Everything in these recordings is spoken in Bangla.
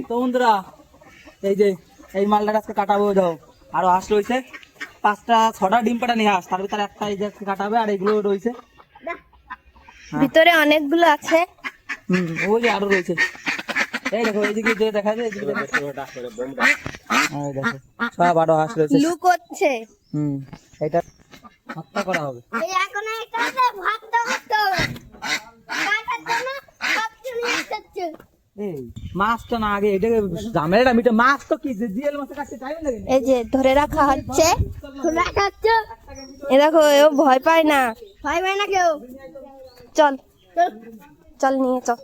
তো বন্ধুরা এই যে এই মালটা আজকে কাটাবো, দাও আরো হাঁস রয়েছে 5টা 6টা ডিম পাটা নিয়ে হাঁস, তার ভিতরে একটা এই যে আজকে কাটাবে, আর এগুলো রয়েছে ভিতরে অনেকগুলো আছে। ওই যে আরো রয়েছে, এই দেখো এইদিকে যে দেখা যায়, এইদিকে দেখো সব আরো হাঁস রয়েছে। লুক হচ্ছে। এটা হত্যা করা হবে। এই এখন এটাতে ভাত দাও তো কাটার জন্য সব চলে যাচ্ছে। এই মাছটা না আগে এটাকে ঝামেলাটা মিটে, মাছ তো কি জিএল মাছ কাটতে টাইম লাগে না। এই যে ধরে রাখা হচ্ছে, এ দেখো ও ভয় পায় না, কেউ। চল চল নিয়ে চল।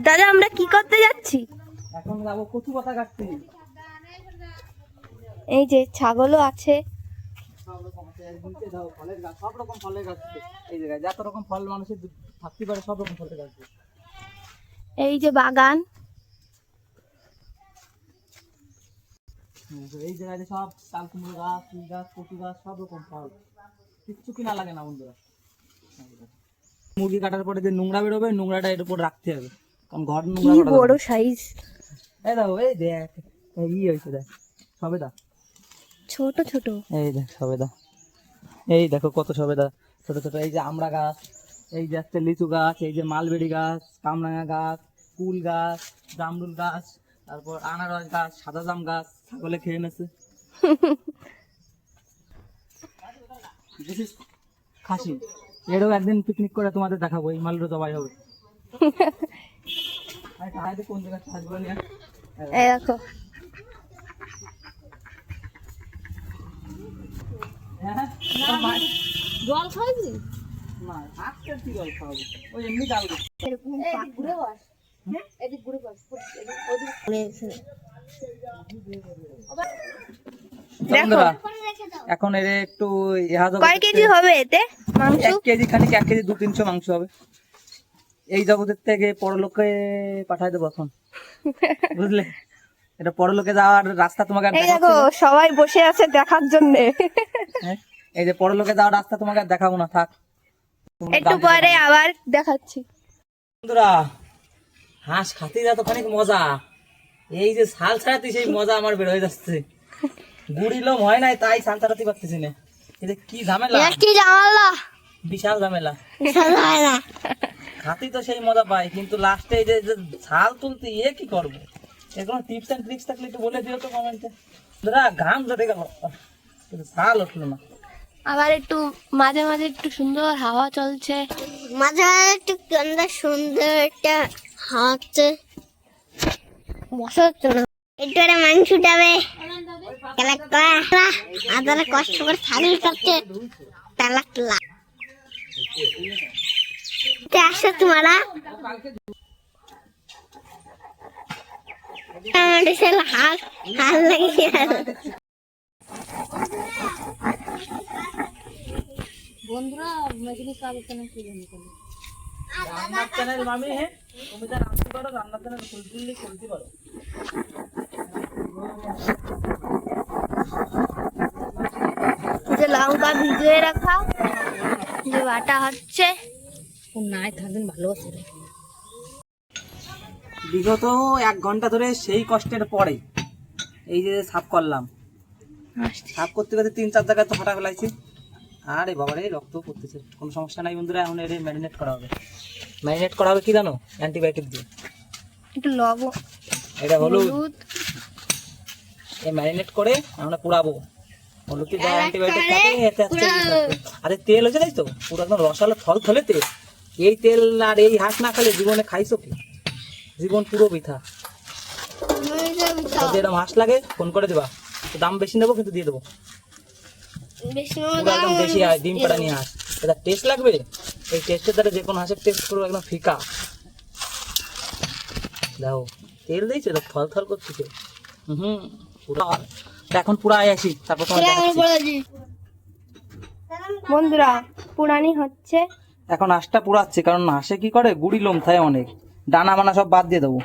দাদা আমরা কি করতে যাচ্ছি? এখন যাবো কচু পাতা কাটতে। এই যে ছাগলও আছে। সব রকম ফলের গাছ আছে এই জায়গায়, যত রকম ফল মানুষের থাকতে পারে সব রকম ফলের গাছ আছে। এই যে বাগান, এই জায়গায় সব তাল কুমড়ো গাছ, ফুল গাছ, কচু গাছ, সব রকম ফল, কিচ্ছু কিনা লাগে না বন্ধুরা। মুরগি কাটার পরে যে নোংরা বেরোবে, নোংরাটা এর উপর রাখতে হবে, কারণ ঘর নোংরা কি করা বড় যাবে না। সাইজ। এই দেখো এই দেখ এই হয়েছে, দেখ সবেদা, ছোট ছোট। এই দেখ সবেদা, এই দেখো কত সবেদা ছোট ছোট। এই যে আমড়া গাছ, এই যে একটা লিচু গাছ, এই যে মালবেড়ি গাছ, কামরাঙা গাছ, কুল গাছ, জামরুল গাছ, তারপর আনারস গাছ, সাদা জাম গাছ, ছাগলে খেয়ে নেছে। খাসি এরও একদিন পিকনিক করে তোমাদের দেখাবো, এই মালটা জবাই হবে। কোন জায়গায় ছাগল নিয়ে এই দেখো জল খাওয়াবি না, আজকে কি জল খাওয়াবো, ওই এমনি ডাল দিই। বন্ধুরা, এখন এর একটু কয় কেজি হবে এতে মাংস? 1 কেজি খানিক, 1 কেজি 200-300 মাংস হবে। এই জগতের থেকে পরলোকে পাঠাই দেবো এখন, বুঝলে? এটা পরলোকে যাওয়ার রাস্তা তোমাকে আর এই দেখো দেখাচ্ছি না। সবাই বসে আছে দেখার জন্য। হ্যাঁ, এই যে পরলোকে যাওয়ার রাস্তা তোমাকে আর দেখাবো না, থাক। একটু পরে আবার দেখাচ্ছি। বন্ধুরা, হাঁস খাতে যা তো খানিক মজা, এই যে ছাল ছাড়াতে সেই মজা আমার বের হয়ে যাচ্ছে। গুড়ি লোম হয় নাই তাই ছাল ছাড়াতে পারতেছি না। এটা কি ঝামেলা, কি জামালা, বিশাল ঝামেলা। জামালা খাতি তো সেই মজা পাই, কিন্তু লাস্টে এই যে ছাল তুলতে কি করবো, এর কোনো টিপস এন্ড ট্রিক্স থাকলে একটু বলে দিও তো কমেন্টে। বন্ধুরা, ঘাম জটে গেল, কিন্তু ছাল উঠলো না। আবার একটু মাঝে মাঝে একটু সুন্দর হাওয়া চলছে, মাঝে মাঝে একটু সুন্দর একটা হাওয়া হচ্ছে, বসা হচ্ছে না। একটু একটা মাংস যাবে আদারে কষ্ট করে ছাগল কাটছে টালা আসছে তোমারা হাত হাত লাগিয়ে বন্ধুরা মেদিনী কাল কেন কি জানি করে রান্নার চ্যানেল মামি, হ্যাঁ তুমি যা রাঁধতে পারো, রান্নার চ্যানেল খুলতে পারো। যে লঙ্কা ভিজিয়ে রাখা যে বাটা হচ্ছে, নাই থাকদিন ভালো আছে। বিগত 1 ঘন্টা ধরে সেই কষ্টের পরে এই যে সাফ করলাম, সাফ করতে করতে 3-4 জায়গায় তো ফাটা ফেলাইছি। আরে বাবারে রক্ত পড়তেছে, কোনো সমস্যা নাই বন্ধুরা। এখন এর ম্যারিনেট করা হবে। ম্যারিনেট করা হবে কি জানো? অ্যান্টিবায়োটিক দিয়ে। একটু লবণ, এটা হলুদ, এই ম্যারিনেট করে আমরা পুরাবো। হলুদ দিয়ে অ্যান্টিবায়োটিক থাকে, এতে আছে। আরে তেল হয়েছে তাই তো, পুরো একদম রসালো থল থলে তেল। এই তেল আর এই হাঁস না খেলে জীবনে খাইছো কি? জীবন পুরো বৃথা। যদি এরকম হাঁস লাগে ফোন করে দেবা, দাম বেশি নেবো কিন্তু দিয়ে দেবো। পুরো একদম বেশি হয়, ডিম পাড়া নিয়ে হাঁস। এটা টেস্ট লাগবে, এই টেস্টের দ্বারা যে কোনো হাঁসের টেস্ট পুরো একদম ফিকা। দেখো তেল দিয়েছে, থল থল করছে। পুরো এখন পুরো আয় আসি, তারপর বন্ধুরা পুরানি হচ্ছে। এখন হাঁসটা পুরাচ্ছে, কারণ হাঁসে কি করে গুড়ি লোম থাকে অনেক, ডানা বানা সব বাদ দিয়ে দেবো।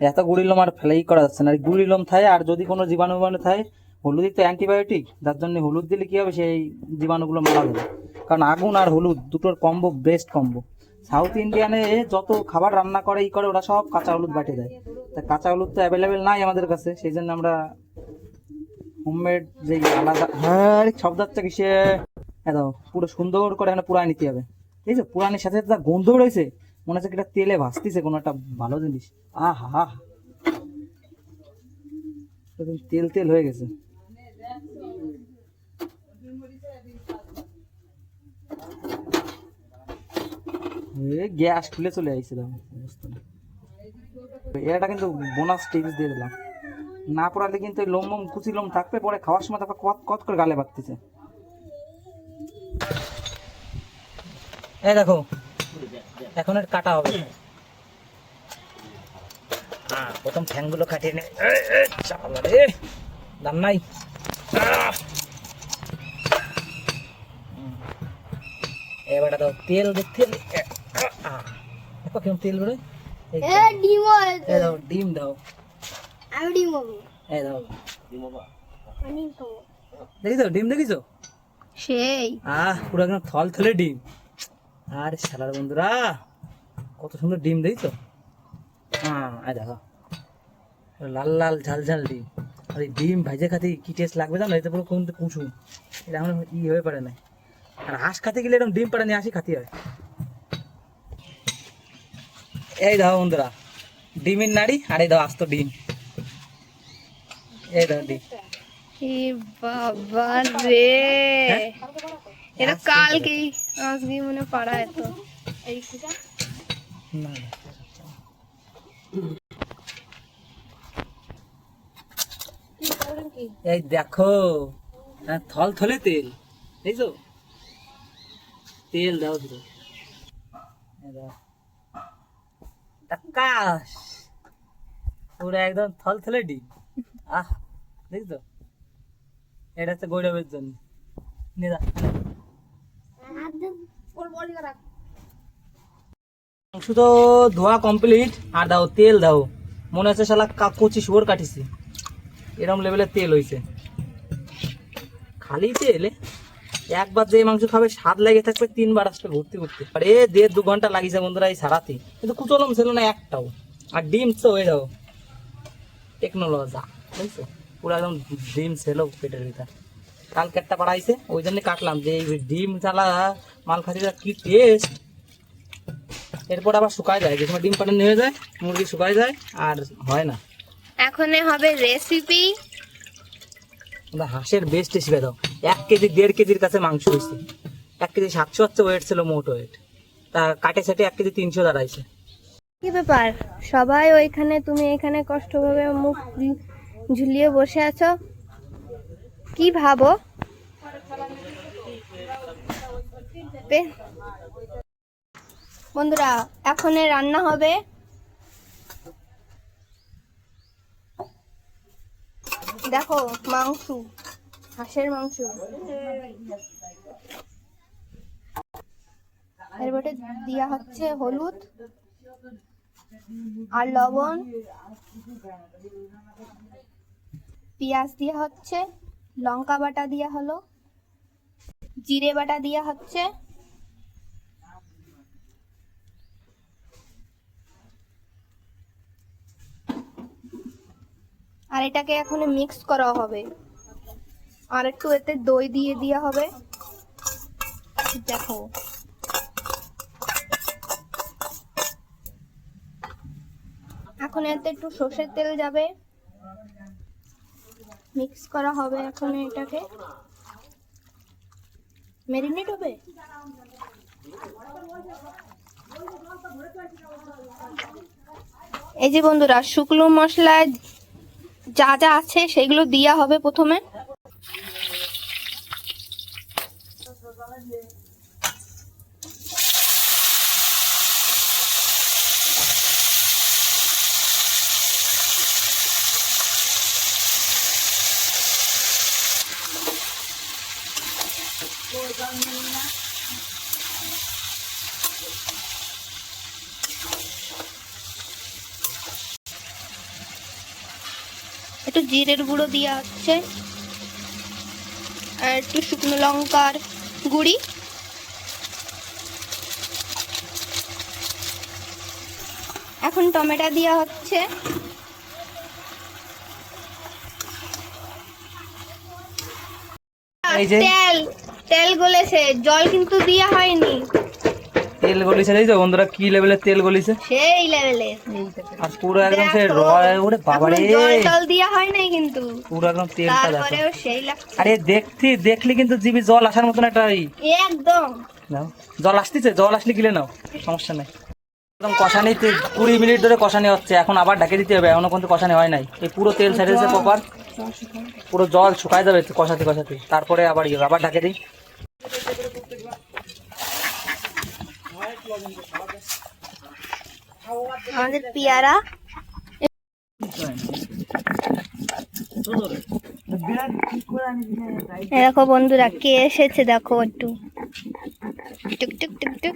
এত গুড়ি লোম আর ফেলাই করা যাচ্ছে না, গুড়ি লোম থাকে। আর যদি কোনো জীবাণু থাকে, হলুদই তো অ্যান্টিবায়োটিক, যার জন্য হলুদ দিলে কি হবে, সেই জীবাণুগুলো মারা যাবে। কারণ আগুন আর হলুদ দুটোর কম্বো বেস্ট কম্বো। সাউথ ইন্ডিয়ানে যত খাবার রান্না করে ওরা সব কাঁচা হলুদ বাটে দেয়। তা কাঁচা হলুদ তো অ্যাভেলেবেল নাই আমাদের কাছে, সেই জন্য আমরা হোমমেড যে আলাদা শব্দ হচ্ছে কি সে দাও পুরো সুন্দর করে এখানে পুরাই নিতে হবে। ঠিক আছে, পুরানির সাথে যা গন্ধ রয়েছে মনে হচ্ছে এটা তেলে ভাসতেছে কোনো একটা ভালো জিনিস। আহা, তেল তেল হয়ে গেছে। গ্যাস খুলে চলে আইছিলাম, এটা কিন্তু বোনাস টিপস দিয়ে দিলাম। না পড়ালে কিন্তু লোম কুচি লোম থাকবে, পরে খাওয়ার সময় তারপর কত কত করে গালে বাড়তেছে। এই দেখো এখন এর কাটা হবে। প্রথম ঠ্যাংগুলো কাটিয়ে নে। দাম নাই। এবারে দাও তেল, তেল দেখো কেমন তেল বেরোয়। দাও ডিম দাও, দাও দেখিছো ডিম, দেখিছো সেই পুরো একদম থল থলে ডিম। আর শালার বন্ধুরা কত সুন্দর ডিম দেখছো। দেখো লাল লাল ঝাল ঝাল ডিম। আর এই ডিম ভাজে খাতে কি টেস্ট লাগবে জানো, এতে পুরো কোনটা কুসুম, এটা এখন হয়ে পারে না। আর হাঁস খাতে গেলে এরকম ডিম পাড়া নিয়ে আসি খাতে হয়। এই দাও বন্ধুরা ডিমের নাড়ি, আর এই দাও আস্ত ডিম। এই দাও ডিম। বাবা রে, এটা কালকেই আজকে মনে পাড়া এত। এই দেখো থল থলে তেল, দেখছো তেল দাও শুধু। পুরো একদম থল থলে ডিম। দেখছো এটা হচ্ছে গৌরবের জন্য। মাংস তো ধোয়া কমপ্লিট, আর দাও তেল দাও। মনে হচ্ছে শালা কচি শুয়োর কাটিছি, এরকম লেভেলের তেল হয়েছে। খালি তেলে একবার যে মাংস খাবে স্বাদ লেগে থাকবে 3 বার আসলে ঘুরতে ঘুরতে। আর 1.5-2 ঘন্টা লাগিয়েছে বন্ধুরা এই সারাতে, কিন্তু কুচলম ছিল না একটাও। আর ডিম তো হয়ে যাও টেকনোলজি, বুঝছো পুরো একদম ডিম ছিল পেটের ভিতর। কালকে একটা পাড়াইছে ওই জন্য কাটলাম যে এই ডিম চালা মাল খাতিটা কি টেস্ট। এরপর আবার শুকায় যায়, যে সময় ডিম পাটানি হয়ে যায় মুরগি শুকায় যায় আর হয় না। এখন হবে রেসিপি হাঁসের বেস্ট রেসিপি দাও। 1 কেজি 1.5 কেজির কাছে মাংস হয়েছে। 1 কেজি 700 হচ্ছে ওয়েট ছিল, মোট ওয়েট। তা কাটে সাটে 1 কেজি 300 দাঁড়াইছে। কি ব্যাপার, সবাই ওইখানে, তুমি এখানে কষ্টভাবে মুখ ঝুলিয়ে বসে আছো, কি ভাবো? বন্ধুরা এখন রান্না হবে দেখো মাংস, হাঁসের মাংস। এর মধ্যে দেওয়া হচ্ছে হলুদ আর লবণ, পেঁয়াজ দেওয়া হচ্ছে, লঙ্কা বাটা দেওয়া হলো, জিরে বাটা দেওয়া হচ্ছে, আর এটাকে এখন মিক্স করা হবে। আর একটু এতে দই দিয়ে দেওয়া হবে। দেখো এখন এতে একটু সর্ষের তেল যাবে, মিক্স করা হবে। এখন এটাকে ম্যারিনেট হবে। এই যে বন্ধুরা শুকনো মশলা যা যা আছে সেগুলো দেওয়া হবে প্রথমে। একটু জিরের গুঁড়ো দেওয়া হচ্ছে, আর একটু শুকনো লঙ্কার গুঁড়ি, এখন টমেটো দেওয়া হচ্ছে। এই যে তেল তেল গলেছে, জল কিন্তু দেওয়া হয়নি। তেল গলিছে, এই যে বন্ধুরা কি লেভেলের তেল গলিছে, সেই লেভেলে। আর পুরো একদম সে দেখো, ওরে বাবারে, জল টল দেওয়া হয় নাই কিন্তু, পুরো একদম তেলটা দেখো। তারপরেও সেই লাগছে আরে দেখলি কিন্তু জিভে জল আসার মতন একটা একদম। নাও, জল আসতেছে, জল আসলে গিলে নাও, সমস্যা নাই। একদম কষানি 20 মিনিট ধরে কষানি হচ্ছে, এখন আবার ঢাকে দিতে হবে, এখনো কিন্তু কষানি হয় নাই। এই পুরো তেল ছেড়েছে প্রপার, পুরো জল শুকায় যাবে কষাতে কষাতে, তারপরে আবার আবার ঢাকে দিই। আমাদের পেয়ারা দেখো বন্ধুরা, কে এসেছে দেখো, একটু টুক টুক টুক টুক।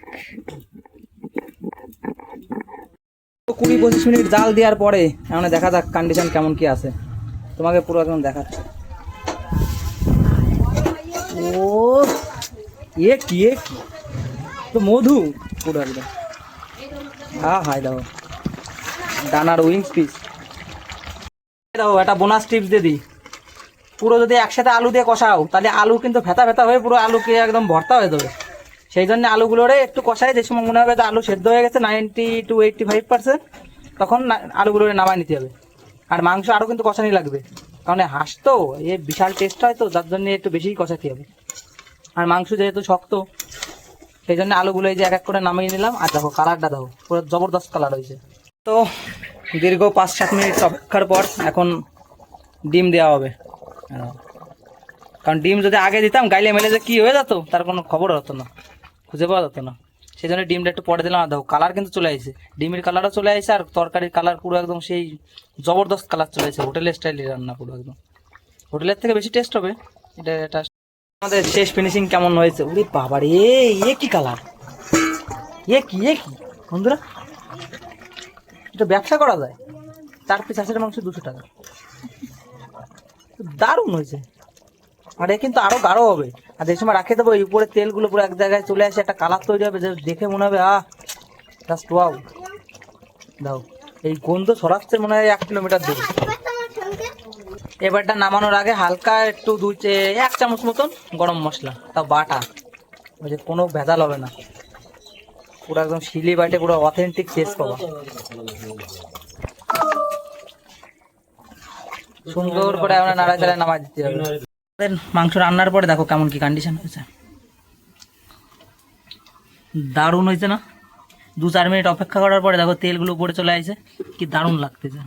20-25 মিনিট জাল দেওয়ার পরে এখন দেখা যাক কন্ডিশন কেমন কি আছে, তোমাকে পুরো একদম দেখাচ্ছে। ও কি তো মধু পুরো একদম, হাই দাও ডানার উইংস পিস দাও। একটা বোনাস টিপস দিয়ে দিই, পুরো যদি একসাথে আলু দিয়ে কষাও তাহলে আলু কিন্তু ভেতা ভেতা হয়ে পুরো আলুকে একদম ভর্তা হয়ে যাবে। সেই জন্য আলুগুলোরে একটু কষাই, যে সময় মনে হবে যে আলু সেদ্ধ হয়ে গেছে 90 to 85%, তখন আলুগুলোরে নামায় নিতে হবে। আর মাংস আরও কিন্তু কষানি লাগবে, কারণ হাঁস তো এ বিশাল টেস্ট হয়, তো যার জন্য একটু বেশিই কষাতে হবে। আর মাংস যেহেতু শক্ত, সেই জন্য আলুগুলো এই যে এক এক করে নামিয়ে নিলাম। আর দেখো কালারটা দেখো, পুরো জবরদস্ত কালার হয়েছে। তো দীর্ঘ 5-7 মিনিট অপেক্ষার পর এখন ডিম দেওয়া হবে। কারণ ডিম যদি আগে দিতাম গাইলে মেলে যে কি হয়ে যেত তার কোনো খবর হতো না, খুঁজে পাওয়া যেত না। সেই জন্য ডিমটা একটু পরে দিলাম। আর দেখো কালার কিন্তু চলে আসছে, ডিমের কালারও চলে আসছে, আর তরকারির কালার পুরো একদম সেই জবরদস্ত কালার চলে আসছে। হোটেলের স্টাইলে রান্না পুরো একদম, হোটেলের থেকে বেশি টেস্ট হবে এটা। আমাদের শেষ ফিনিশিং কেমন হয়েছে, উরে বাবার এ কি কালার, কি বন্ধুরা, এটা ব্যবসা করা যায়। 4 পিস হাঁসের মাংস 200 টাকা, দারুণ হয়েছে। আর এ কিন্তু আরো গাঢ় হবে, আর যে সময় রাখে দেবো উপরে তেলগুলো পুরো এক জায়গায় চলে আসে, একটা কালার তৈরি হবে, যে দেখে মনে হবে জাস্ট ওয়াও। দাও এই গন্ধ ছড়াচ্ছে মনে হয় 1 কিলোমিটার দূরে। এবারটা নামানোর আগে হালকা একটু 1 চামচ মতন গরম মশলা, তাও বাটা, ওই যে কোনো ভেজাল হবে না, পুরো একদম শিলি বাটে পুরো অথেন্টিক টেস্ট পাবা। সুন্দর করে আমরা নাড়াচাড়ায় নামাই দিতে হবে। মাংস রান্নার পরে দেখো কেমন কি কন্ডিশন হয়েছে, দারুণ হয়েছে না? 2-4 মিনিট অপেক্ষা করার পরে দেখো তেলগুলো উপরে চলে আসছে, কি দারুণ লাগতেছে।